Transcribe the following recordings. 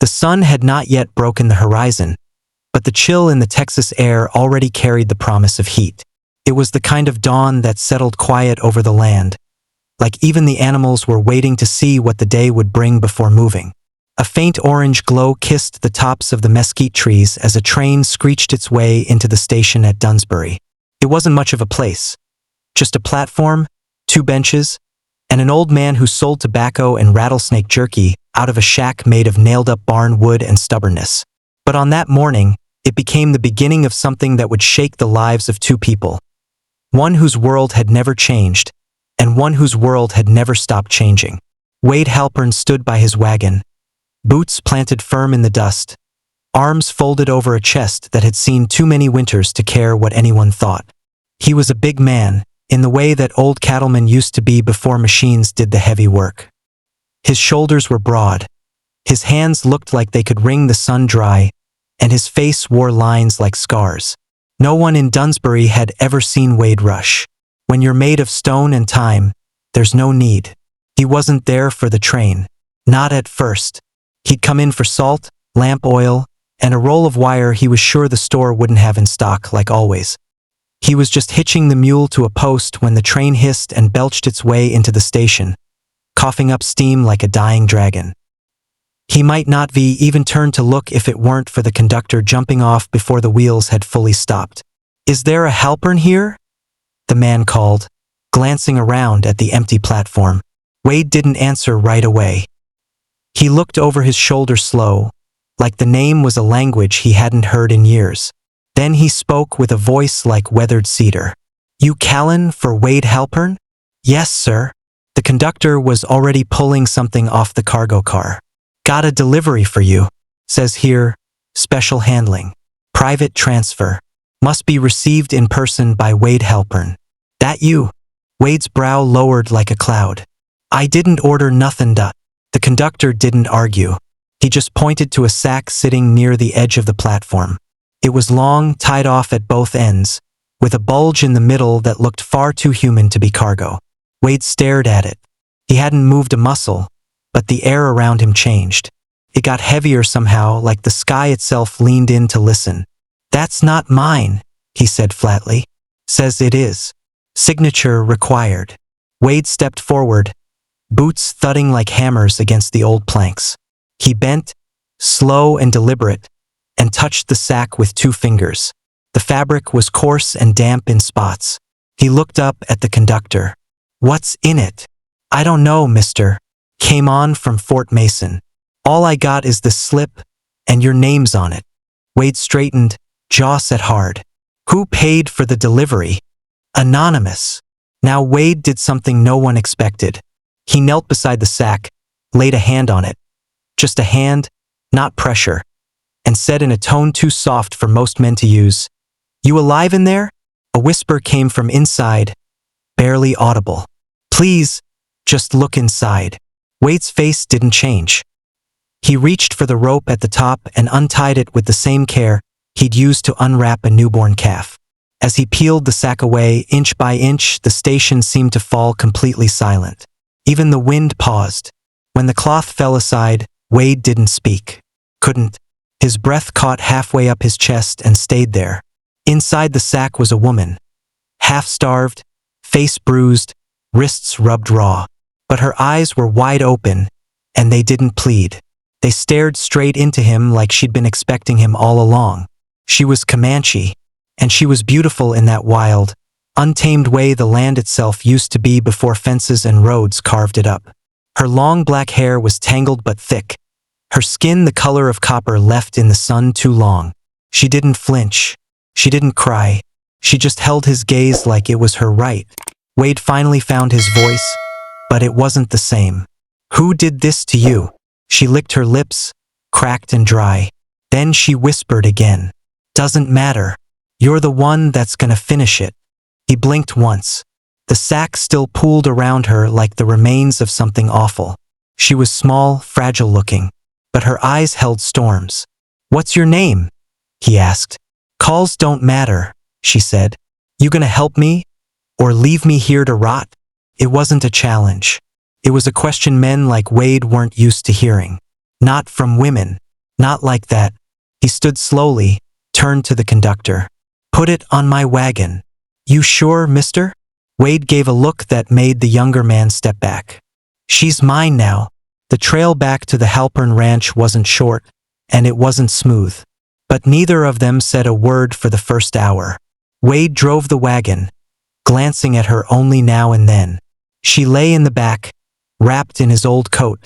The sun had not yet broken the horizon, but the chill in the Texas air already carried the promise of heat. It was the kind of dawn that settled quiet over the land, like even the animals were waiting to see what the day would bring before moving. A faint orange glow kissed the tops of the mesquite trees as a train screeched its way into the station at Dunsbury. It wasn't much of a place. Just a platform, 2 benches, and an old man who sold tobacco and rattlesnake jerky out of a shack made of nailed-up barn wood and stubbornness. But on that morning, it became the beginning of something that would shake the lives of 2 people. One whose world had never changed, and one whose world had never stopped changing. Wade Halpern stood by his wagon, boots planted firm in the dust, arms folded over a chest that had seen too many winters to care what anyone thought. He was a big man, in the way that old cattlemen used to be before machines did the heavy work. His shoulders were broad, his hands looked like they could wring the sun dry, and his face wore lines like scars. No one in Dunsbury had ever seen Wade rush. When you're made of stone and time, there's no need. He wasn't there for the train. Not at first. He'd come in for salt, lamp oil, and a roll of wire he was sure the store wouldn't have in stock like always. He was just hitching the mule to a post when the train hissed and belched its way into the station, coughing up steam like a dying dragon. He might not have even turned to look if it weren't for the conductor jumping off before the wheels had fully stopped. "Is there a Halpern here?" the man called, glancing around at the empty platform. Wade didn't answer right away. He looked over his shoulder slow, like the name was a language he hadn't heard in years. Then he spoke with a voice like weathered cedar. "You Callan for Wade Halpern?" "Yes, sir." The conductor was already pulling something off the cargo car. "Got a delivery for you. Says here, special handling. Private transfer. Must be received in person by Wade Halpern." "That you?" Wade's brow lowered like a cloud. "I didn't order nothing, duh." The conductor didn't argue. He just pointed to a sack sitting near the edge of the platform. It was long, tied off at both ends, with a bulge in the middle that looked far too human to be cargo. Wade stared at it. He hadn't moved a muscle, but the air around him changed. It got heavier somehow, like the sky itself leaned in to listen. "That's not mine," he said flatly. "Says it is. Signature required." Wade stepped forward, boots thudding like hammers against the old planks. He bent, slow and deliberate, and touched the sack with 2 fingers. The fabric was coarse and damp in spots. He looked up at the conductor. "What's in it?" "I don't know, mister. Came on from Fort Mason. All I got is this slip, and your name's on it." Wade straightened, jaw set hard. "Who paid for the delivery?" "Anonymous." Now Wade did something no one expected. He knelt beside the sack, laid a hand on it. Just a hand, not pressure, and said in a tone too soft for most men to use, "You alive in there?" A whisper came from inside, barely audible. "Please, just look inside." Wade's face didn't change. He reached for the rope at the top and untied it with the same care he'd used to unwrap a newborn calf. As he peeled the sack away, inch by inch, the station seemed to fall completely silent. Even the wind paused. When the cloth fell aside, Wade didn't speak. Couldn't. His breath caught halfway up his chest and stayed there. Inside the sack was a woman. Half-starved, face bruised, wrists rubbed raw. But her eyes were wide open, and they didn't plead. They stared straight into him like she'd been expecting him all along. She was Comanche, and she was beautiful in that wild, untamed way the land itself used to be before fences and roads carved it up. Her long black hair was tangled but thick, her skin the color of copper left in the sun too long. She didn't flinch. She didn't cry. She just held his gaze like it was her right. Wade finally found his voice, but it wasn't the same. "Who did this to you?" She licked her lips, cracked and dry. Then she whispered again. "Doesn't matter. You're the one that's gonna finish it." He blinked once. The sack still pooled around her like the remains of something awful. She was small, fragile looking, but her eyes held storms. "What's your name?" he asked. "Calls don't matter," she said. "You gonna help me? Or leave me here to rot?" It wasn't a challenge. It was a question men like Wade weren't used to hearing. Not from women. Not like that. He stood slowly, turned to the conductor. Put it on my wagon. You sure, mister? Wade gave a look that made the younger man step back. She's mine now. The trail back to the Halpern Ranch wasn't short, and it wasn't smooth. But neither of them said a word for the first hour. Wade drove the wagon, glancing at her only now and then. She lay in the back, wrapped in his old coat,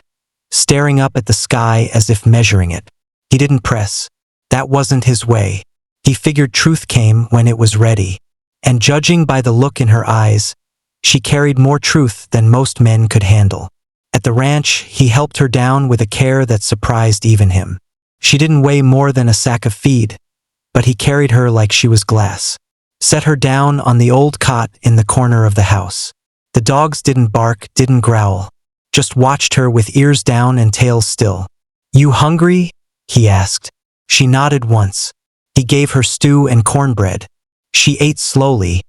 staring up at the sky as if measuring it. He didn't press. That wasn't his way. He figured truth came when it was ready. And judging by the look in her eyes, she carried more truth than most men could handle. At the ranch, he helped her down with a care that surprised even him. She didn't weigh more than a sack of feed, but he carried her like she was glass. Set her down on the old cot in the corner of the house. The dogs didn't bark, didn't growl, just watched her with ears down and tails still. You hungry? He asked. She nodded once. He gave her stew and cornbread. She ate slowly,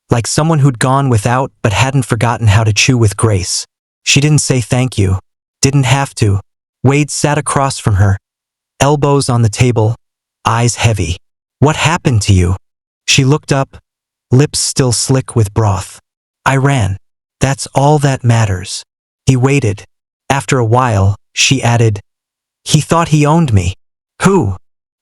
like someone who'd gone without but hadn't forgotten how to chew with grace. She didn't say thank you. Didn't have to. Wade sat across from her, elbows on the table, eyes heavy. What happened to you? She looked up, lips still slick with broth. I ran. That's all that matters. He waited. After a while, she added, he thought he owned me. Who?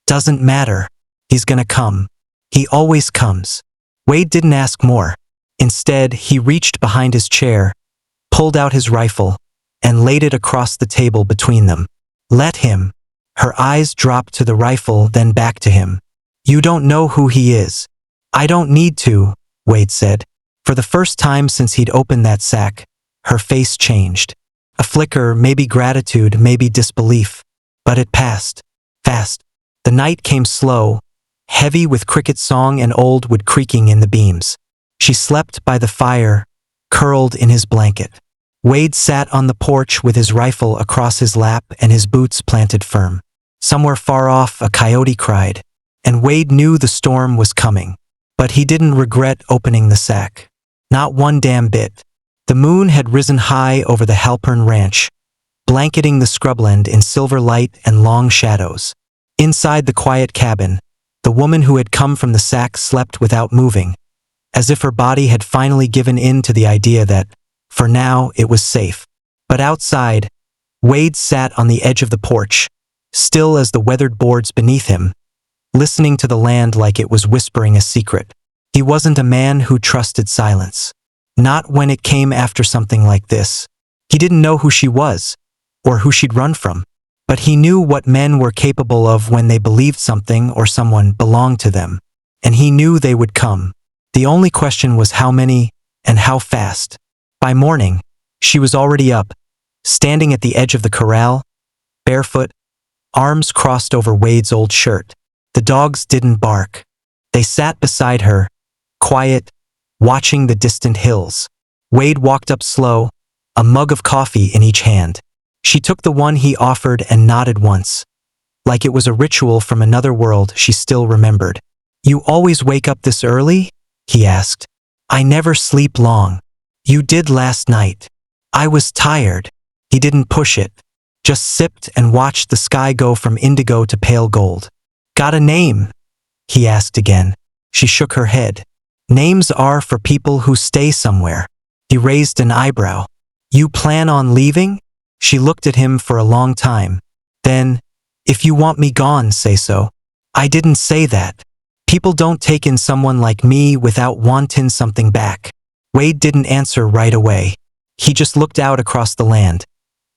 Doesn't matter. He's gonna come. He always comes. Wade didn't ask more. Instead, he reached behind his chair, pulled out his rifle, and laid it across the table between them. Let him. Her eyes dropped to the rifle, then back to him. You don't know who he is. I don't need to, Wade said. For the first time since he'd opened that sack, her face changed. A flicker, maybe gratitude, maybe disbelief. But it passed. Fast. The night came slow, heavy with cricket song and old wood creaking in the beams. She slept by the fire, curled in his blanket. Wade sat on the porch with his rifle across his lap and his boots planted firm. Somewhere far off, a coyote cried, and Wade knew the storm was coming. But he didn't regret opening the sack. Not one damn bit. The moon had risen high over the Halpern Ranch, blanketing the scrubland in silver light and long shadows. Inside the quiet cabin, the woman who had come from the sack slept without moving, as if her body had finally given in to the idea that, for now, it was safe. But outside, Wade sat on the edge of the porch, still as the weathered boards beneath him, listening to the land like it was whispering a secret. He wasn't a man who trusted silence. Not when it came after something like this. He didn't know who she was, or who she'd run from. But he knew what men were capable of when they believed something or someone belonged to them. And he knew they would come. The only question was how many, and how fast. By morning, she was already up, standing at the edge of the corral, barefoot, arms crossed over Wade's old shirt. The dogs didn't bark. They sat beside her, quiet, watching the distant hills. Wade walked up slow, a mug of coffee in each hand. She took the one he offered and nodded once. Like it was a ritual from another world she still remembered. You always wake up this early? He asked. I never sleep long. You did last night. I was tired. He didn't push it. Just sipped and watched the sky go from indigo to pale gold. Got a name? He asked again. She shook her head. Names are for people who stay somewhere. He raised an eyebrow. You plan on leaving? She looked at him for a long time. Then, if you want me gone, say so. I didn't say that. People don't take in someone like me without wanting something back. Wade didn't answer right away. He just looked out across the land,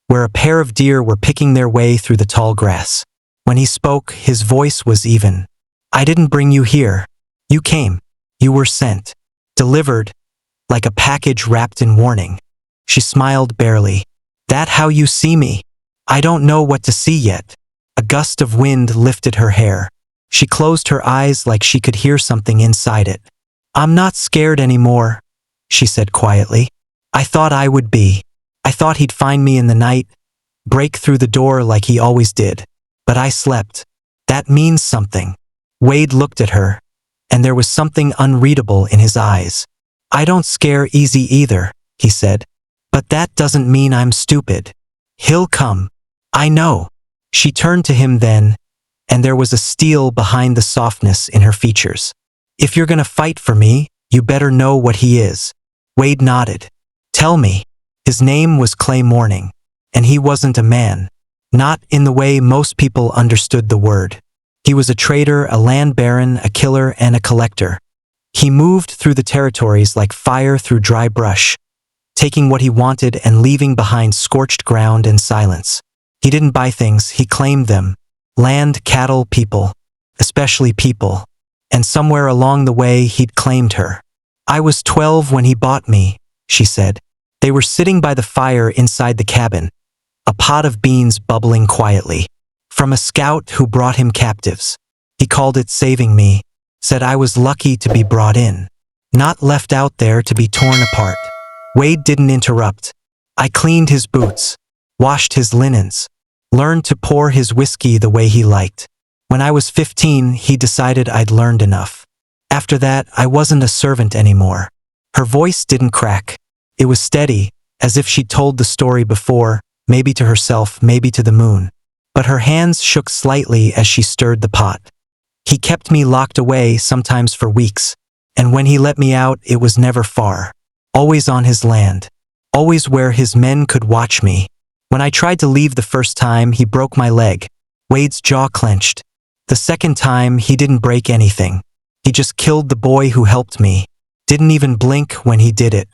where a pair of deer were picking their way through the tall grass. When he spoke, his voice was even. I didn't bring you here. You came. You were sent. Delivered, like a package wrapped in warning. She smiled barely. That how you see me? I don't know what to see yet. A gust of wind lifted her hair. She closed her eyes like she could hear something inside it. I'm not scared anymore, she said quietly. I thought I would be. I thought he'd find me in the night, break through the door like he always did. But I slept. That means something. Wade looked at her, and there was something unreadable in his eyes. I don't scare easy either, he said. But that doesn't mean I'm stupid. He'll come. I know. She turned to him then, and there was a steel behind the softness in her features. "If you're gonna fight for me, you better know what he is." Wade nodded. "Tell me." His name was Clay Morning, and he wasn't a man. Not in the way most people understood the word. He was a trader, a land baron, a killer, and a collector. He moved through the territories like fire through dry brush, taking what he wanted and leaving behind scorched ground and silence. He didn't buy things, he claimed them. Land, cattle, people. Especially people. And somewhere along the way, he'd claimed her. "I was 12 when he bought me," she said. They were sitting by the fire inside the cabin, a pot of beans bubbling quietly. From a scout who brought him captives. He called it saving me, said I was lucky to be brought in, not left out there to be torn apart. Wade didn't interrupt. I cleaned his boots, washed his linens, learned to pour his whiskey the way he liked. When I was 15, he decided I'd learned enough. After that, I wasn't a servant anymore. Her voice didn't crack. It was steady, as if she'd told the story before, maybe to herself, maybe to the moon. But her hands shook slightly as she stirred the pot. He kept me locked away, sometimes for weeks, and when he let me out, it was never far. Always on his land. Always where his men could watch me. When I tried to leave the first time, he broke my leg. Wade's jaw clenched. The second time, he didn't break anything. He just killed the boy who helped me. Didn't even blink when he did it.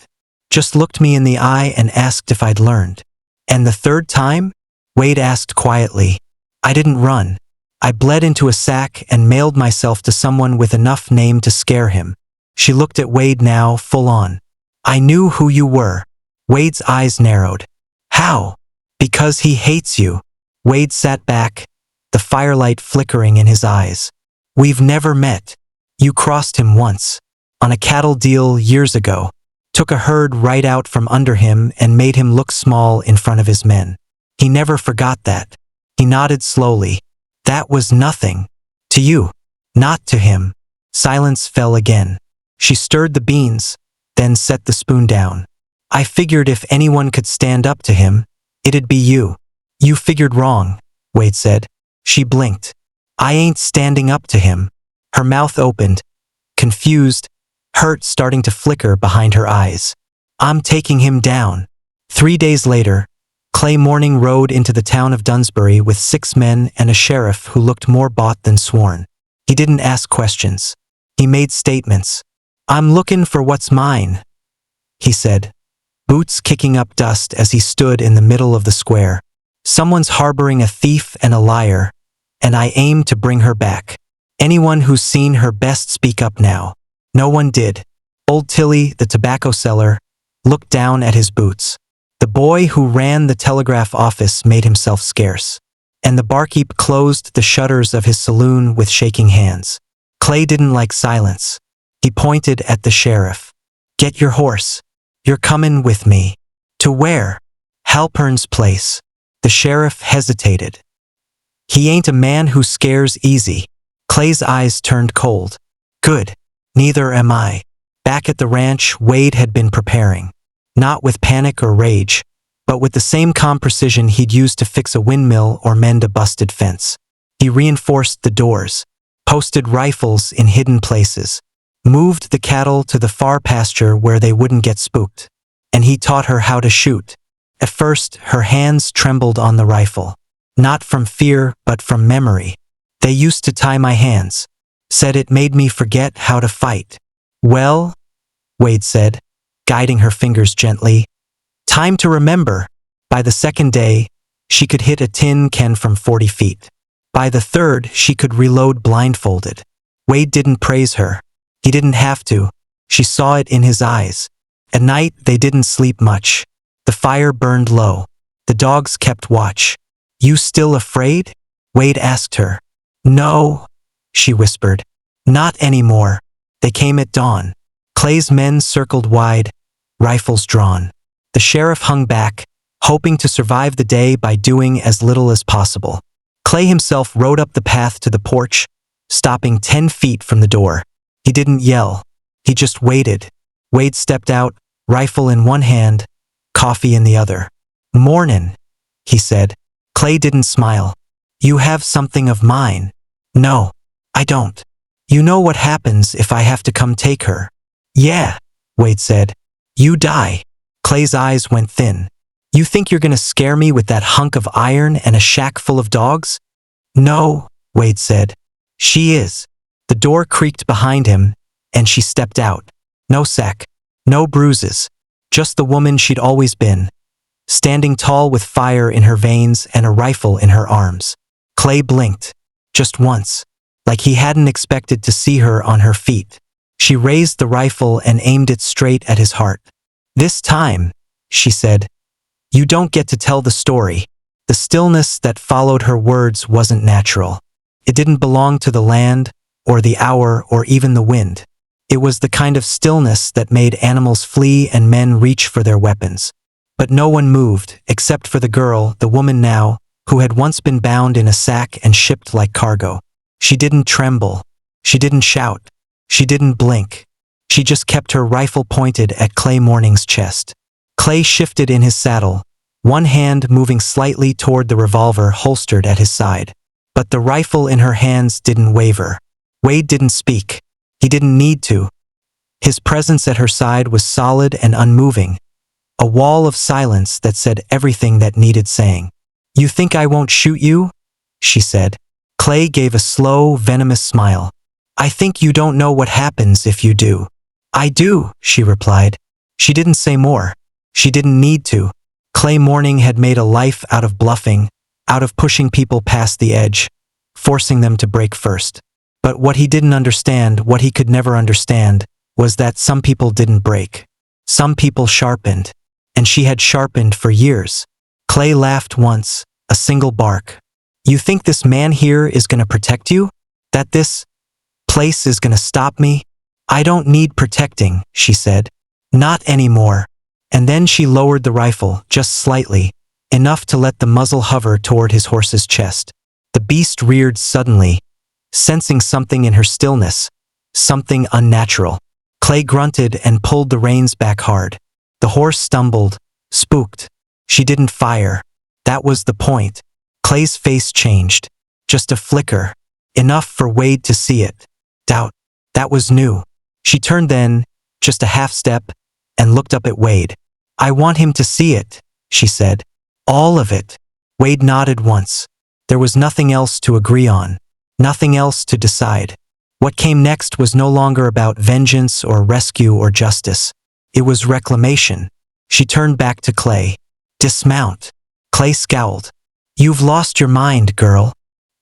Just looked me in the eye and asked if I'd learned. And the third time? Wade asked quietly. I didn't run. I bled into a sack and mailed myself to someone with enough name to scare him. She looked at Wade now, full on. I knew who you were. Wade's eyes narrowed. How? Because he hates you. Wade sat back, the firelight flickering in his eyes. We've never met. You crossed him once. On a cattle deal years ago. Took a herd right out from under him and made him look small in front of his men. He never forgot that. He nodded slowly. That was nothing. To you. Not to him. Silence fell again. She stirred the beans, then set the spoon down. I figured if anyone could stand up to him, it'd be you. You figured wrong, Wade said. She blinked. I ain't standing up to him. Her mouth opened, confused, hurt starting to flicker behind her eyes. I'm taking him down. 3 days later, Clay Morning rode into the town of Dunsbury with 6 men and a sheriff who looked more bought than sworn. He didn't ask questions. He made statements. I'm looking for what's mine, he said, boots kicking up dust as he stood in the middle of the square. Someone's harboring a thief and a liar, and I aim to bring her back. Anyone who's seen her best speak up now. No one did. Old Tilly, the tobacco seller, looked down at his boots. The boy who ran the telegraph office made himself scarce, and the barkeep closed the shutters of his saloon with shaking hands. Clay didn't like silence. He pointed at the sheriff. Get your horse. You're coming with me. To where? Halpern's place. The sheriff hesitated. He ain't a man who scares easy. Clay's eyes turned cold. Good. Neither am I. Back at the ranch, Wade had been preparing. Not with panic or rage, but with the same calm precision he'd used to fix a windmill or mend a busted fence. He reinforced the doors, posted rifles in hidden places, moved the cattle to the far pasture where they wouldn't get spooked, and he taught her how to shoot. At first, her hands trembled on the rifle, not from fear but from memory. They used to tie my hands, said it made me forget how to fight. Well, Wade said, guiding her fingers gently. Time to remember. By the second day, she could hit a tin can from 40 feet. By the third, she could reload blindfolded. Wade didn't praise her. He didn't have to. She saw it in his eyes. At night, they didn't sleep much. The fire burned low. The dogs kept watch. You still afraid? Wade asked her. No, she whispered. Not anymore. They came at dawn. Clay's men circled wide, rifles drawn. The sheriff hung back, hoping to survive the day by doing as little as possible. Clay himself rode up the path to the porch, stopping 10 feet from the door. He didn't yell. He just waited. Wade stepped out, rifle in one hand, coffee in the other. Mornin', he said. Clay didn't smile. You have something of mine. No, I don't. You know what happens if I have to come take her? Yeah, Wade said. You die. Clay's eyes went thin. You think you're gonna scare me with that hunk of iron and a shack full of dogs? No, Wade said. She is. The door creaked behind him, and she stepped out. No sack, no bruises, just the woman she'd always been, standing tall with fire in her veins and a rifle in her arms. Clay blinked, just once, like he hadn't expected to see her on her feet. She raised the rifle and aimed it straight at his heart. This time, she said, you don't get to tell the story. The stillness that followed her words wasn't natural. It didn't belong to the land, or the hour, or even the wind. It was the kind of stillness that made animals flee and men reach for their weapons. But no one moved, except for the girl, the woman now, who had once been bound in a sack and shipped like cargo. She didn't tremble. She didn't shout. She didn't blink. She just kept her rifle pointed at Clay Morning's chest. Clay shifted in his saddle, one hand moving slightly toward the revolver holstered at his side. But the rifle in her hands didn't waver. Wade didn't speak. He didn't need to. His presence at her side was solid and unmoving, a wall of silence that said everything that needed saying. You think I won't shoot you? She said. Clay gave a slow, venomous smile. I think you don't know what happens if you do. I do, she replied. She didn't say more. She didn't need to. Clay Morning had made a life out of bluffing, out of pushing people past the edge, forcing them to break first. But what he didn't understand, what he could never understand, was that some people didn't break. Some people sharpened. And she had sharpened for years. Clay laughed once, a single bark. You think this man here is gonna protect you? That this place is gonna stop me? I don't need protecting, she said. Not anymore. And then she lowered the rifle, just slightly, enough to let the muzzle hover toward his horse's chest. The beast reared suddenly, sensing something in her stillness, something unnatural. Clay grunted and pulled the reins back hard. The horse stumbled, spooked. She didn't fire. That was the point. Clay's face changed. Just a flicker. Enough for Wade to see it. Doubt. That was new. She turned then, just a half step, and looked up at Wade. I want him to see it, she said. All of it. Wade nodded once. There was nothing else to agree on. Nothing else to decide. What came next was no longer about vengeance or rescue or justice. It was reclamation. She turned back to Clay. Dismount. Clay scowled. You've lost your mind, girl.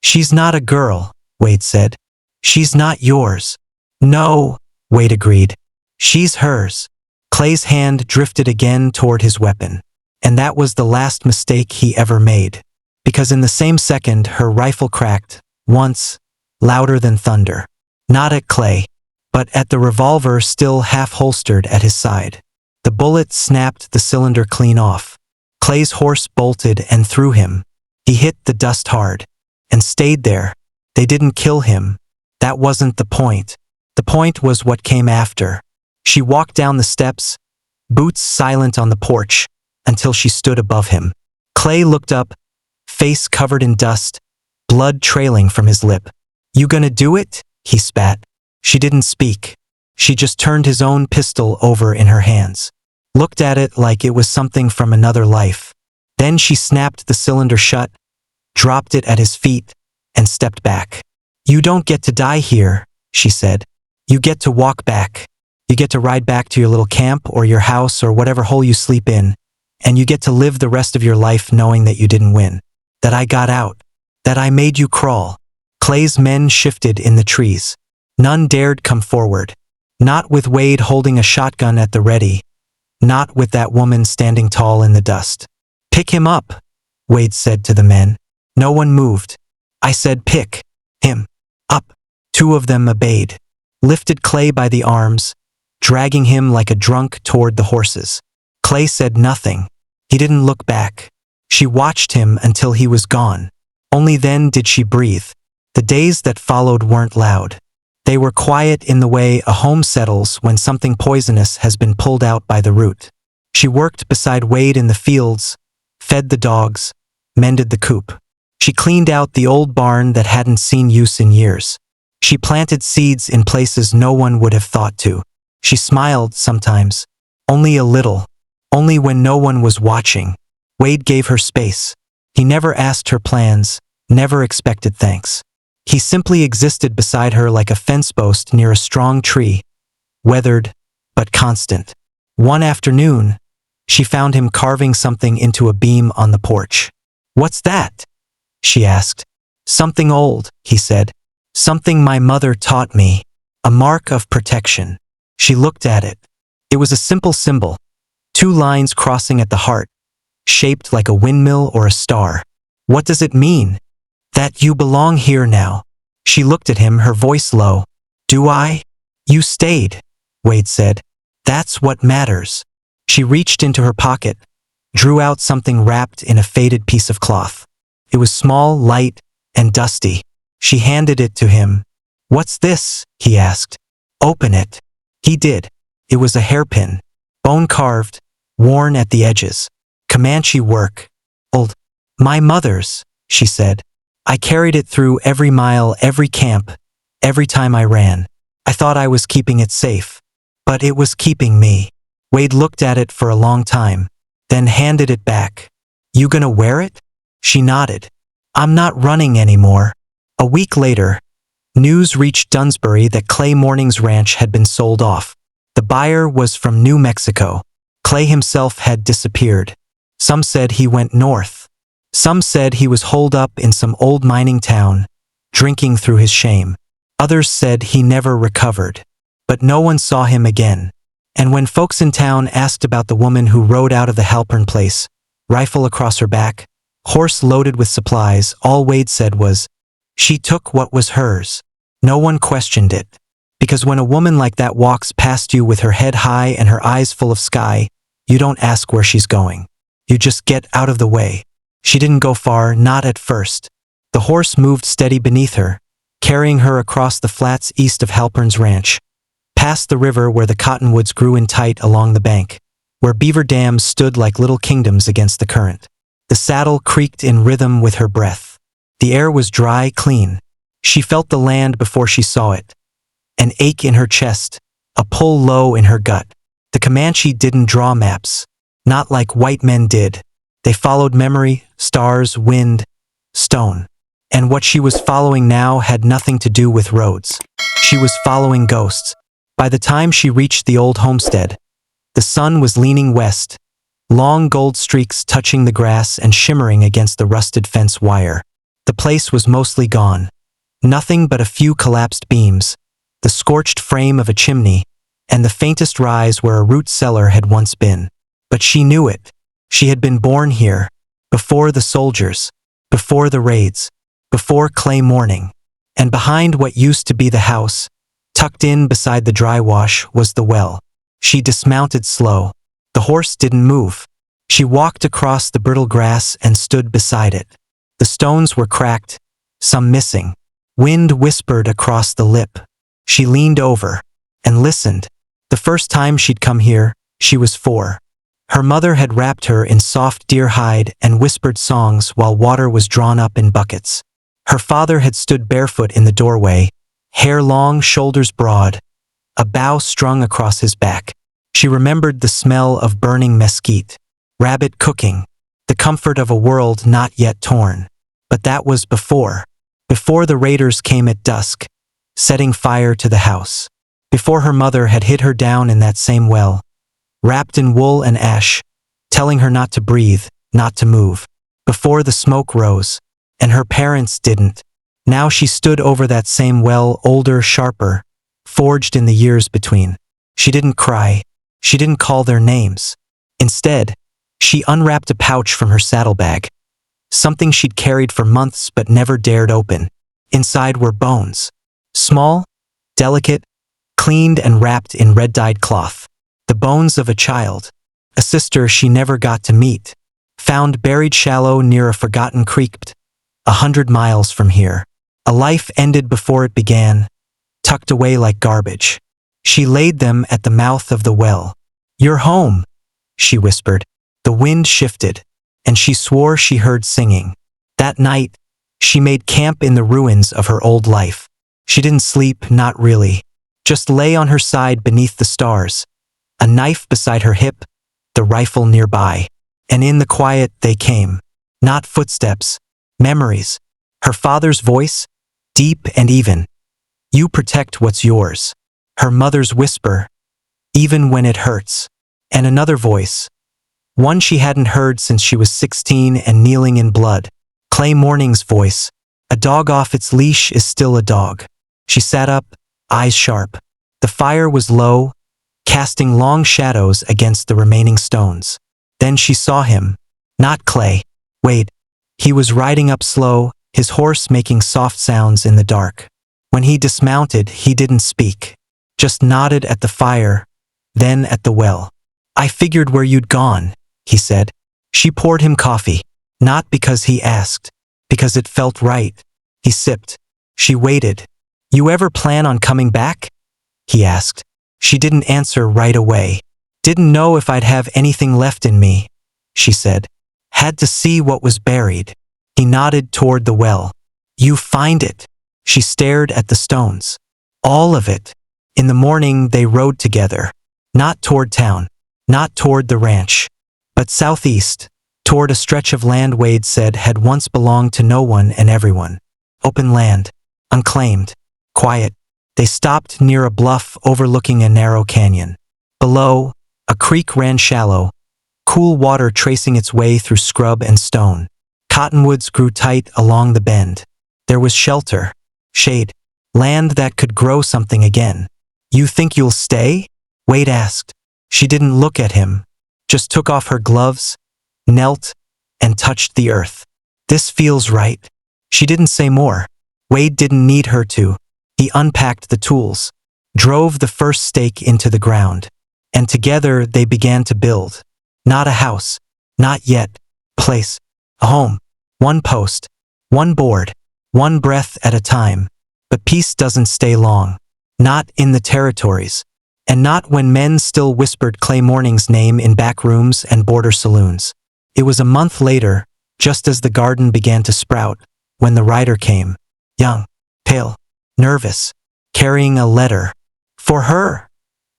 She's not a girl, Wade said. She's not yours. No, Wade agreed. She's hers. Clay's hand drifted again toward his weapon. And that was the last mistake he ever made. Because in the same second, her rifle cracked, once, louder than thunder. Not at Clay, but at the revolver still half-holstered at his side. The bullet snapped the cylinder clean off. Clay's horse bolted and threw him. He hit the dust hard, and stayed there. They didn't kill him. That wasn't the point. The point was what came after. She walked down the steps, boots silent on the porch, until she stood above him. Clay looked up, face covered in dust, blood trailing from his lip. You gonna do it? He spat. She didn't speak. She just turned his own pistol over in her hands. Looked at it like it was something from another life. Then she snapped the cylinder shut, dropped it at his feet, and stepped back. You don't get to die here, she said. You get to walk back. You get to ride back to your little camp or your house or whatever hole you sleep in, and you get to live the rest of your life knowing that you didn't win. That I got out. That I made you crawl. Clay's men shifted in the trees. None dared come forward. Not with Wade holding a shotgun at the ready. Not with that woman standing tall in the dust. Pick him up, Wade said to the men. No one moved. I said pick him up. Two of them obeyed. Lifted Clay by the arms, dragging him like a drunk toward the horses. Clay said nothing. He didn't look back. She watched him until he was gone. Only then did she breathe. The days that followed weren't loud. They were quiet in the way a home settles when something poisonous has been pulled out by the root. She worked beside Wade in the fields, fed the dogs, mended the coop. She cleaned out the old barn that hadn't seen use in years. She planted seeds in places no one would have thought to. She smiled sometimes. Only a little. Only when no one was watching. Wade gave her space. He never asked her plans, never expected thanks. He simply existed beside her like a fence post near a strong tree, weathered, but constant. One afternoon, she found him carving something into a beam on the porch. "What's that?" she asked. "Something old," he said. "Something my mother taught me. A mark of protection." She looked at it. It was a simple symbol. 2 lines crossing at the heart, shaped like a windmill or a star. "What does it mean?" "That you belong here now." She looked at him, her voice low. "Do I?" "You stayed," Wade said. "That's what matters." She reached into her pocket, drew out something wrapped in a faded piece of cloth. It was small, light, and dusty. She handed it to him. "What's this?" he asked. "Open it." He did. It was a hairpin, bone-carved, worn at the edges. Comanche work. "Old. My mother's," she said. "I carried it through every mile, every camp, every time I ran. I thought I was keeping it safe. But it was keeping me." Wade looked at it for a long time, then handed it back. "You gonna wear it?" She nodded. "I'm not running anymore." A week later, news reached Dunsbury that Clay Morning's ranch had been sold off. The buyer was from New Mexico. Clay himself had disappeared. Some said he went north. Some said he was holed up in some old mining town, drinking through his shame. Others said he never recovered. But no one saw him again. And when folks in town asked about the woman who rode out of the Halpern place, rifle across her back, horse loaded with supplies, all Wade said was, "She took what was hers." No one questioned it. Because when a woman like that walks past you with her head high and her eyes full of sky, you don't ask where she's going. You just get out of the way. She didn't go far, not at first. The horse moved steady beneath her, carrying her across the flats east of Halpern's ranch, past the river where the cottonwoods grew in tight along the bank, where beaver dams stood like little kingdoms against the current. The saddle creaked in rhythm with her breath. The air was dry, clean. She felt the land before she saw it. An ache in her chest, a pull low in her gut. The Comanche didn't draw maps, not like white men did. They followed memory, stars, wind, stone. And what she was following now had nothing to do with roads. She was following ghosts. By the time she reached the old homestead, the sun was leaning west, long gold streaks touching the grass and shimmering against the rusted fence wire. The place was mostly gone. Nothing but a few collapsed beams, the scorched frame of a chimney, and the faintest rise where a root cellar had once been. But she knew it. She had been born here, before the soldiers, before the raids, before Clay Morning. And behind what used to be the house, tucked in beside the dry wash, was the well. She dismounted slow. The horse didn't move. She walked across the brittle grass and stood beside it. The stones were cracked, some missing. Wind whispered across the lip. She leaned over and listened. The first time she'd come here, she was 4. Her mother had wrapped her in soft deer hide and whispered songs while water was drawn up in buckets. Her father had stood barefoot in the doorway, hair long, shoulders broad, a bough strung across his back. She remembered the smell of burning mesquite, rabbit cooking, the comfort of a world not yet torn. But that was before the raiders came at dusk, setting fire to the house. Before her mother had hid her down in that same well, wrapped in wool and ash, telling her not to breathe, not to move. Before the smoke rose, and her parents didn't. Now she stood over that same well, older, sharper, forged in the years between. She didn't cry. She didn't call their names. Instead, she unwrapped a pouch from her saddlebag, something she'd carried for months but never dared open. Inside were bones. Small, delicate, cleaned and wrapped in red-dyed cloth. The bones of a child, a sister she never got to meet, found buried shallow near a forgotten creek, 100 miles from here. A life ended before it began, tucked away like garbage. She laid them at the mouth of the well. "You're home," she whispered. The wind shifted, and she swore she heard singing. That night, She made camp in the ruins of her old life. She didn't sleep, not really. Just lay on her side beneath the stars, a knife beside her hip, the rifle nearby. And in the quiet they came. Not footsteps, memories. Her father's voice, deep and even. You protect what's yours. Her mother's whisper, even when it hurts. And another voice, one she hadn't heard since she was 16 and kneeling in blood. Clay Morning's voice, a dog off its leash is still a dog. She sat up, eyes sharp. The fire was low, casting long shadows against the remaining stones. Then she saw him. Not Clay. Wait. He was riding up slow, his horse making soft sounds in the dark. When he dismounted, he didn't speak. Just nodded at the fire, then at the well. I figured where you'd gone, he said. She poured him coffee. Not because he asked, because it felt right. He sipped. She waited. You ever plan on coming back? He asked. She didn't answer right away. Didn't know if I'd have anything left in me, she said. Had to see what was buried. He nodded toward the well. You find it. She stared at the stones. All of it. In the morning they rode together. Not toward town. Not toward the ranch. But southeast. Toward a stretch of land Wade said had once belonged to no one and everyone. Open land. Unclaimed. Quiet. They stopped near a bluff overlooking a narrow canyon. Below, a creek ran shallow, cool water tracing its way through scrub and stone. Cottonwoods grew tight along the bend. There was shelter, shade, land that could grow something again. You think you'll stay? Wade asked. She didn't look at him, just took off her gloves, knelt, and touched the earth. This feels right. She didn't say more. Wade didn't need her to. He unpacked the tools, drove the first stake into the ground, and together they began to build. Not a house, not yet. Place, a home, one post, one board, one breath at a time. But peace doesn't stay long. Not in the territories. And not when men still whispered Clay Morning's name in back rooms and border saloons. It was a month later, just as the garden began to sprout, when the rider came. Young, pale, nervous, carrying a letter. For her,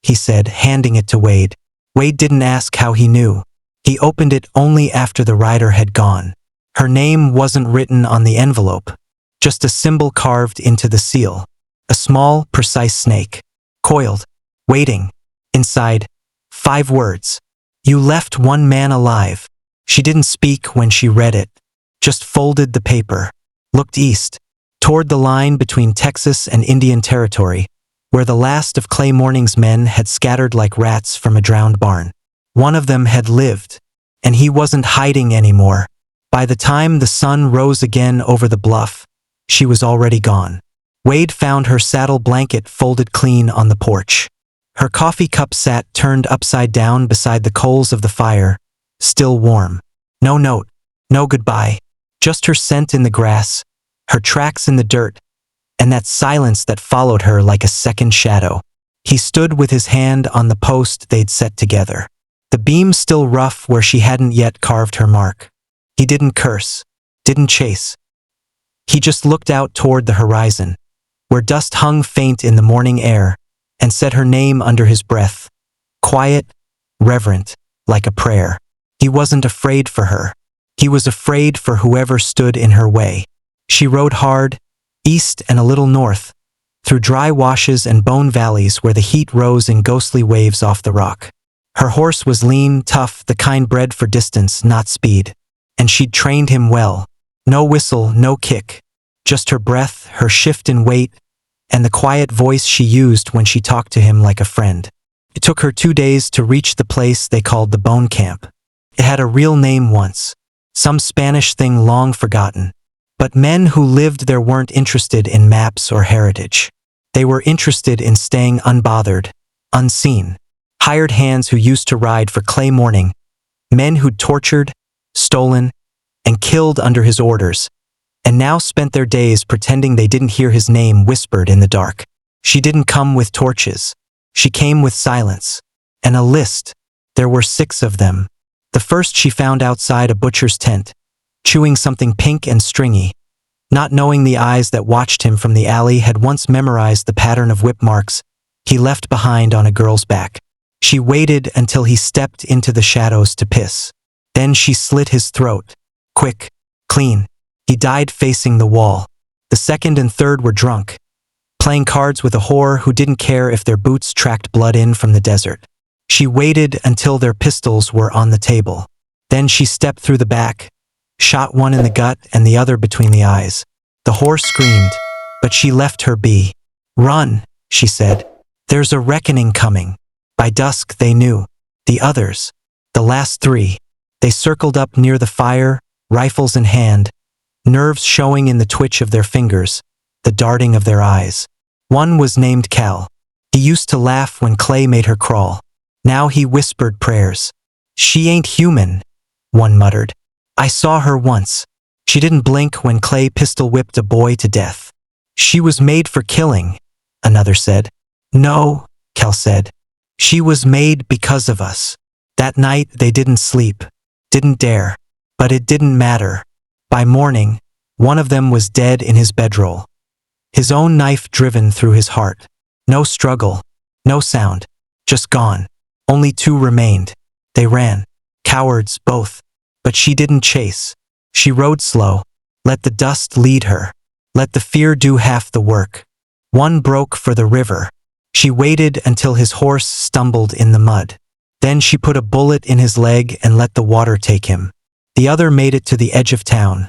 he said, handing it to Wade. Wade didn't ask how he knew. He opened it only after the rider had gone. Her name wasn't written on the envelope, just a symbol carved into the seal. A small, precise snake, coiled, waiting. Inside, 5 words. You left one man alive. She didn't speak when she read it, just folded the paper, looked east, toward the line between Texas and Indian Territory, where the last of Clay Morning's men had scattered like rats from a drowned barn. One of them had lived, and he wasn't hiding anymore. By the time the sun rose again over the bluff, she was already gone. Wade found her saddle blanket folded clean on the porch. Her coffee cup sat turned upside down beside the coals of the fire, still warm. No note, no goodbye, just her scent in the grass, her tracks in the dirt, and that silence that followed her like a second shadow. He stood with his hand on the post they'd set together, the beam still rough where she hadn't yet carved her mark. He didn't curse, didn't chase. He just looked out toward the horizon, where dust hung faint in the morning air, and said her name under his breath, quiet, reverent, like a prayer. He wasn't afraid for her. He was afraid for whoever stood in her way. She rode hard, east and a little north, through dry washes and bone valleys where the heat rose in ghostly waves off the rock. Her horse was lean, tough, the kind bred for distance, not speed. And she'd trained him well. No whistle, no kick. Just her breath, her shift in weight, and the quiet voice she used when she talked to him like a friend. It took her 2 days to reach the place they called the Bone Camp. It had a real name once, some Spanish thing long forgotten. But men who lived there weren't interested in maps or heritage. They were interested in staying unbothered, unseen. Hired hands who used to ride for Clay Morning, men who'd tortured, stolen, and killed under his orders, and now spent their days pretending they didn't hear his name whispered in the dark. She didn't come with torches. She came with silence. And a list. There were 6 of them. The first she found outside a butcher's tent, chewing something pink and stringy. Not knowing the eyes that watched him from the alley had once memorized the pattern of whip marks he left behind on a girl's back. She waited until he stepped into the shadows to piss. Then she slit his throat. Quick, clean. He died facing the wall. The second and third were drunk, playing cards with a whore who didn't care if their boots tracked blood in from the desert. She waited until their pistols were on the table. Then she stepped through the back, shot one in the gut and the other between the eyes. The whore screamed, but she left her be. Run, she said. There's a reckoning coming. By dusk they knew. The others, the last three. They circled up near the fire, rifles in hand, nerves showing in the twitch of their fingers, the darting of their eyes. One was named Cal. He used to laugh when Clay made her crawl. Now he whispered prayers. She ain't human, one muttered. I saw her once. She didn't blink when Clay pistol whipped a boy to death. She was made for killing, another said. No, Cal said. She was made because of us. That night they didn't sleep, didn't dare, but it didn't matter. By morning, one of them was dead in his bedroll. His own knife driven through his heart. No struggle, no sound, just gone. Only two remained. They ran, cowards both, but she didn't chase. She rode slow, let the dust lead her, let the fear do half the work. One broke for the river. She waited until his horse stumbled in the mud. Then she put a bullet in his leg and let the water take him. The other made it to the edge of town.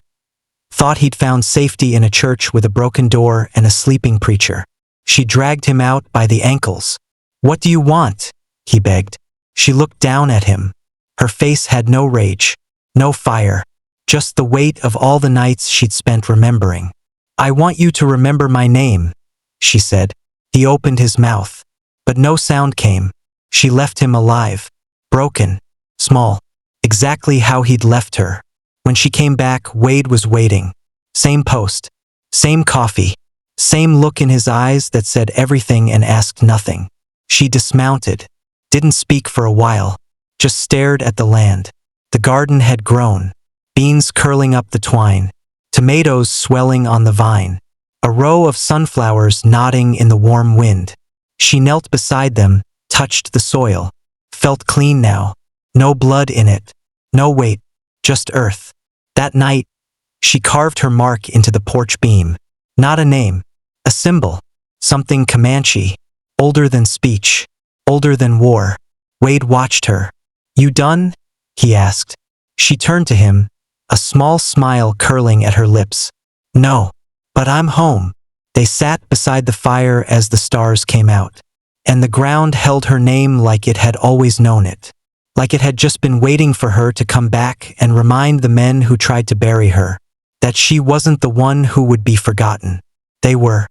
Thought he'd found safety in a church with a broken door and a sleeping preacher. She dragged him out by the ankles. What do you want? He begged. She looked down at him. Her face had no rage, no fire, just the weight of all the nights she'd spent remembering. I want you to remember my name, she said. He opened his mouth, but no sound came. She left him alive, broken, small, exactly how he'd left her. When she came back, Wade was waiting. Same post, same coffee, same look in his eyes that said everything and asked nothing. She dismounted, didn't speak for a while, just stared at the land. The garden had grown, beans curling up the twine, tomatoes swelling on the vine, a row of sunflowers nodding in the warm wind. She knelt beside them, touched the soil, felt clean now, no blood in it, no weight, just earth. That night, she carved her mark into the porch beam. Not a name, a symbol, something Comanche, older than speech, older than war. Wade watched her. You done? He asked. She turned to him, a small smile curling at her lips. No, but I'm home. They sat beside the fire as the stars came out, and the ground held her name like it had always known it, like it had just been waiting for her to come back and remind the men who tried to bury her that she wasn't the one who would be forgotten. They were.